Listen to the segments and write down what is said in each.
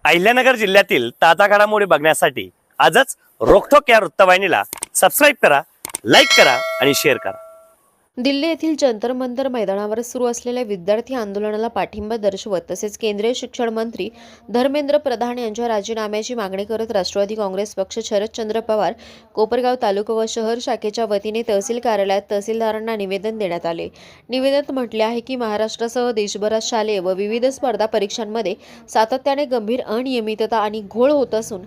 अहिल्यानगर जिल्ह्यातील ताजा घडामोडी बघण्यासाठी आजच रोखोक या वृत्तवाहिनीला सबस्क्राईब करा, लाईक करा आणि शेअर करा। दिल्ली येथील जंतर मंतर मैदानावर सुरू असलेल्या विद्यार्थी आंदोलनाला पाठिंबा दर्शवत तसेच केंद्रीय शिक्षण मंत्री धर्मेंद्र प्रधान यांच्या राजीनाम्याची मागणी करत राष्ट्रवादी काँग्रेस पक्ष शरदचंद्र पवार कोपरगाव तालुका व शहर शाखेच्या वतीने तहसील कार्यालयात तहसीलदारांना निवेदन देण्यात आले। निवेदनात म्हटले आहे की महाराष्ट्रासह देशभरात शालेय व विविध स्पर्धा परीक्षांमध्ये सातत्याने गंभीर अनियमितता आणि घोळ होत असून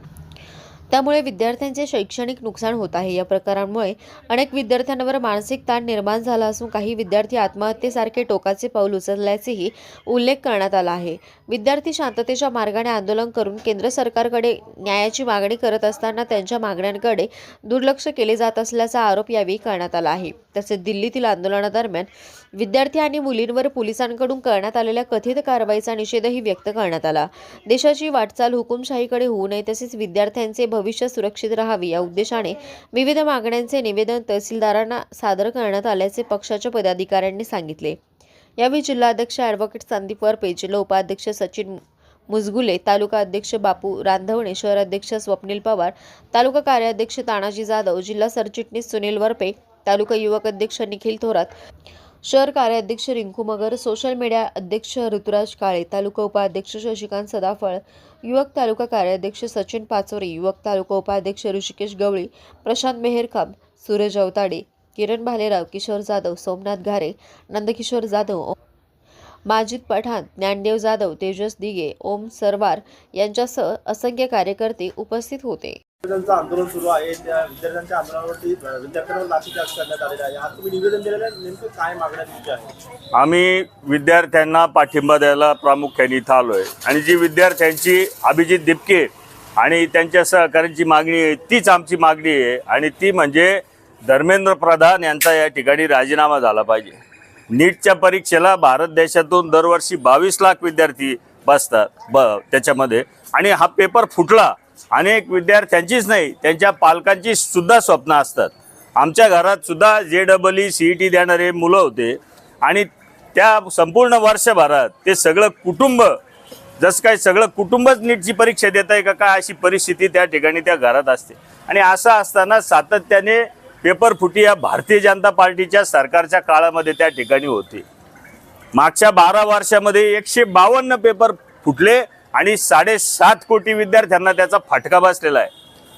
त्यामुळे विद्यार्थ्यांचे शैक्षणिक नुकसान होत आहे। या प्रकारांमुळे अनेक विद्यार्थ्यांवर मानसिक ताण निर्माण झाला असून काही विद्यार्थी आत्महत्येसारखे टोकाचे पाऊल उचलल्याचेही उल्लेख करण्यात आला आहे। विद्यार्थी शांततेच्या मार्गाने आंदोलन करून केंद्र सरकारकडे न्यायाची मागणी करत असताना त्यांच्या मागण्यांकडे दुर्लक्ष केले जात असल्याचा आरोप यावेळी करण्यात आला आहे। तसेच दिल्लीतील आंदोलनादरम्यान विद्यार्थी आणि मुलींवर पोलिसांकडून करण्यात आलेल्या कथित कारवाईचा निषेधही व्यक्त करण्यात आला। देशाची वाटचाल हुकुमशाहीकडे होऊ नये तसेच विद्यार्थ्यांचे भविष्य सुरक्षित राहावे या उद्देशाने विविध मागण्यांचे निवेदन तहसीलदारांना सादर करण्यात आल्याचे पक्षाच्या पदाधिकाऱ्यांनी सांगितले। यावेळी जिल्हाध्यक्ष ॲडव्होकेट संदीप वरपे, जिल्हा उपाध्यक्ष सचिन मुजगुले, तालुका अध्यक्ष बापू रांधवणे, शहर अध्यक्ष स्वप्नील पवार, तालुका कार्याध्यक्ष तानाजी जाधव, जिल्हा सरचिटणीस सुनील वरपे, तालुका युवक अध्यक्ष निखिल थोरात, शहर कार्याध्यक्ष रिंकू मगर, सोशल मीडिया अध्यक्ष ऋतुराज काळे, तालुका उपाध्यक्ष शशिकांत सदाफळ, युवक तालुका कार्याध्यक्ष सचिन पाचोरे, युवक तालुका उपाध्यक्ष ऋषिकेश गवळी, प्रशांत मेहरखाम, सूरज अवताडे, किरण भालेराव, किशोर जाधव, सोमनाथ घारे, नंदकिशोर जाधव, माजिद पठाण, ज्ञानदेव जाधव, तेजस दिगे, ओम सरवार यांच्यासह असंख्य कार्यकर्ते उपस्थित होते। विद्यार्थ्यांचं आंदोलन सुरू आहे, त्या विद्यार्थ्यांच्या आंदोलनावरती विद्यार्थ्यांवर लाठीचार्ज करण्यात आलेला आहे। आज तुम्ही निवेदन दिलेलं आहे, नेमकं काय मागण्या तुमच्या आहेत? आम्ही विद्यार्थ्यांना पाठिंबा द्यायला प्रामुख्याने इथं आलोय आणि जी विद्यार्थ्यांची अभिजित दिपके आणि त्यांच्या सहकाऱ्यांची मागणी आहे तीच आमची मागणी आहे आणि ती म्हणजे धर्मेंद्र प्रधान यांचा या ठिकाणी राजीनामा झाला पाहिजे। नीटच्या परीक्षेला भारत देशातून दरवर्षी 22 लाख विद्यार्थी बसतात त्याच्यामध्ये आणि हा पेपर फुटला। अनेक विद्यार्थ्यांचीच नाही त्यांच्या पालकांची सुद्धा स्वप्न असतात। आमच्या घरात सुद्धा JEE CET देणारे मुलं होते आणि त्या संपूर्ण वर्षभरात ते सगळं कुटुंब जसं काय सगळं कुटुंबच नीटची परीक्षा देत आहे का काय अशी परिस्थिती त्या ठिकाणी त्या घरात असते। आणि असं असताना सातत्याने पेपर फुटी या भारतीय जनता पार्टीच्या सरकारच्या काळामध्ये त्या ठिकाणी होती। मागच्या 12 वर्षामध्ये 152 पेपर फुटले आणि 7.5 कोटी विद्यार्थ्यांना त्याचा फटका बसलेला आहे।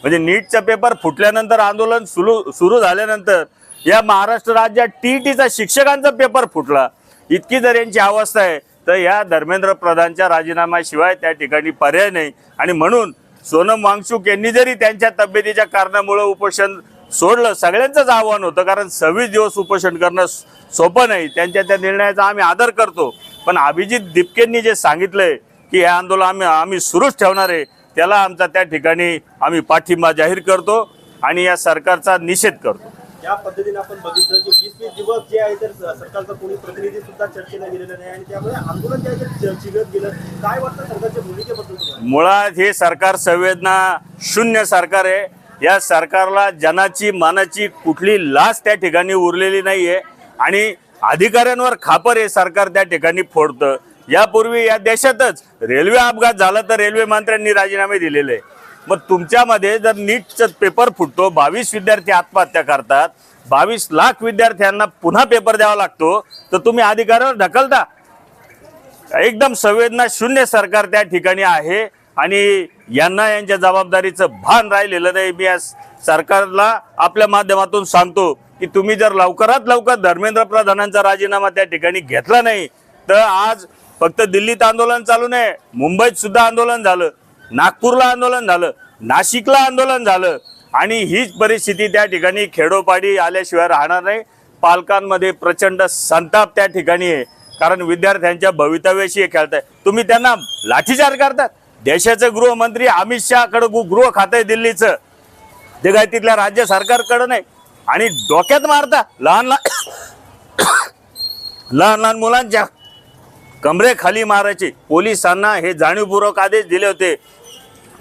म्हणजे नीटचा पेपर फुटल्यानंतर आंदोलन सुरू झाल्यानंतर या महाराष्ट्र राज्यात TETचा शिक्षकांचा पेपर फुटला। इतकी जर यांची अवस्था आहे तर या धर्मेंद्र प्रधानच्या राजीनाम्याशिवाय त्या ठिकाणी पर्याय नाही। आणि म्हणून सोनम वांगचुक यांनी जरी त्यांच्या तब्येतीच्या कारणामुळे उपोषण सोडलं, सगळ्यांचंच आव्हान होतं कारण 26 दिवस उपोषण करणं सोपं नाही, त्यांच्या त्या निर्णयाचा आम्ही आदर करतो। पण अभिजित दिपकेंनी जे सांगितलंय की हे आंदोलन आम्ही सुरूच ठेवणार आहे त्याला आमचा त्या ठिकाणी आम्ही पाठिंबा जाहीर करतो आणि या सरकारचा निषेध करतो। या पद्धतीने आपण बघितलं की 20 दिवस जे आहे तर सरकारचा कोणी प्रतिनिधी सुद्धा चर्चेला गेलेला नाही आणि त्यामुळे आंदोलन जे आहे ते चिघळत गेलं। काय वाटतं सरकारच्या भूमिकेबद्दल तुम्हाला? मुळात हे सरकार संवेदना शून्य सरकार आहे। या सरकारला जनाची मानाची कुठली लाच त्या ठिकाणी उरलेली नाहीये आणि अधिकाऱ्यांवर खापर हे सरकार त्या ठिकाणी फोडतं। यापूर्वी या देशातच रेल्वे अपघात झाला तर रेल्वे मंत्र्यांनी राजीनामे दिलेले। मग तुमच्यामध्ये जर नीटचा पेपर फुटतो, 22 विद्यार्थी आत्महत्या करतात, 22 लाख विद्यार्थ्यांना पुन्हा पेपर द्यावा लागतो तर तुम्ही अधिकाऱ्यावर ढकलता। एकदम संवेदना शून्य सरकार त्या ठिकाणी आहे आणि यांना यांच्या जबाबदारीचं भान राहिलेलं नाही। मी या सरकारला आपल्या माध्यमातून सांगतो की तुम्ही जर लवकरात लवकर धर्मेंद्र प्रधानांचा राजीनामा त्या ठिकाणी घेतला नाही तर आज फक्त दिल्लीत आंदोलन चालू नाही, मुंबईत सुद्धा आंदोलन झालं, नागपूरला आंदोलन झालं, नाशिकला आंदोलन झालं आणि हीच परिस्थिती त्या ठिकाणी खेडोपाडी आल्याशिवाय राहणार नाही। पालकांमध्ये प्रचंड संताप त्या ठिकाणी आहे कारण विद्यार्थ्यांच्या भवितव्याशी हे खेळताय। तुम्ही त्यांना लाठीचार्ज करतात। देशाचे गृहमंत्री अमित शहाकडे गृह खातं आहे दिल्लीचं, ते काय तिथल्या राज्य सरकारकडे नाही आणि डोक्यात मारता लहान लहान मुलांच्या कमरे खाली मारायचे। पोलिसांना हे जाणीवपूर्वक आदेश दिले होते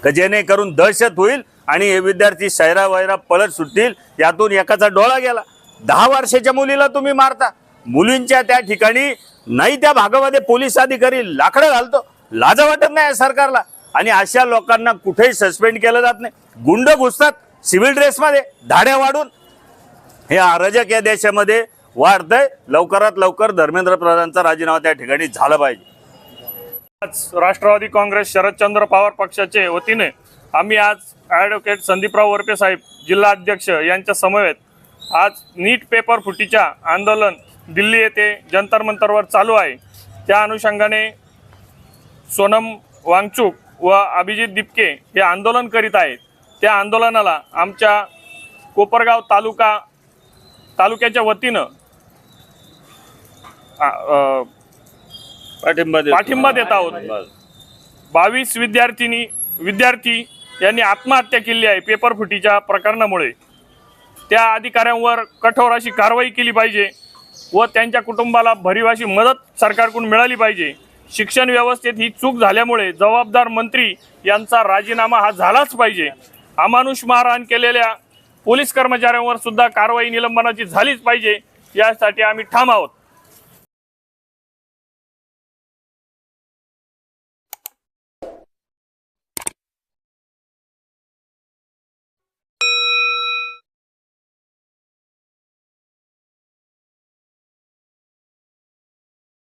की जेणेकरून दहशत होईल आणि हे विद्यार्थी शहरा वैरा पळत सुटतील। यातून एकाचा डोळा गेला। 10 वर्षाच्या मुलीला तुम्ही मारता। मुलींच्या त्या ठिकाणी नाही त्या भागामध्ये पोलीस अधिकारी लाकडं घालतो। लाज वाटत नाही सरकारला। आणि अशा लोकांना कुठेही सस्पेंड केलं जात नाही. गुंड घुसतात सिव्हिल ड्रेसमध्ये धाड्या वाढून. हे अराजक या देशामध्ये वाढतंय. लवकरात लवकर धर्मेंद्र प्रधानचा राजीनामा त्या ठिकाणी झाला पाहिजे. आज राष्ट्रवादी काँग्रेस शरदचंद्र पवार पक्षाचे वतीने आम्ही आज ॲडव्होकेट संदीपराव वरपे साहेब जिल्हा अध्यक्ष यांच्या समवेत आज नीट पेपर फुटीच्या आंदोलन दिल्ली येथे जंतर मंतरवर चालू आहे. त्या अनुषंगाने सोनम वांगचूक व अभिजित दिपके हे आंदोलन करीत आहेत. त्या आंदोलनाला आमच्या कोपरगाव तालुक्याच्या वतीनं पाठिंबा देत आहोत. 22 विद्यार्थी यांनी आत्महत्या केली आहे पेपर फुटीच्या प्रकरणामुळे. त्या अधिकाऱ्यांवर कठोर अशी कारवाई केली पाहिजे व त्यांच्या कुटुंबाला भरीव अशी मदत सरकारकडून मिळाली पाहिजे. शिक्षण व्यवस्थेत ही चूक झाल्यामुळे जबाबदार मंत्री यांचा राजीनामा हा झालाच पाहिजे. अमानुष मारहाण केलेल्या पोलीस कर्मचाऱ्यांवर सुद्धा कारवाई निलंबनाची झालीच पाहिजे. यासाठी आम्ही ठाम आहोत.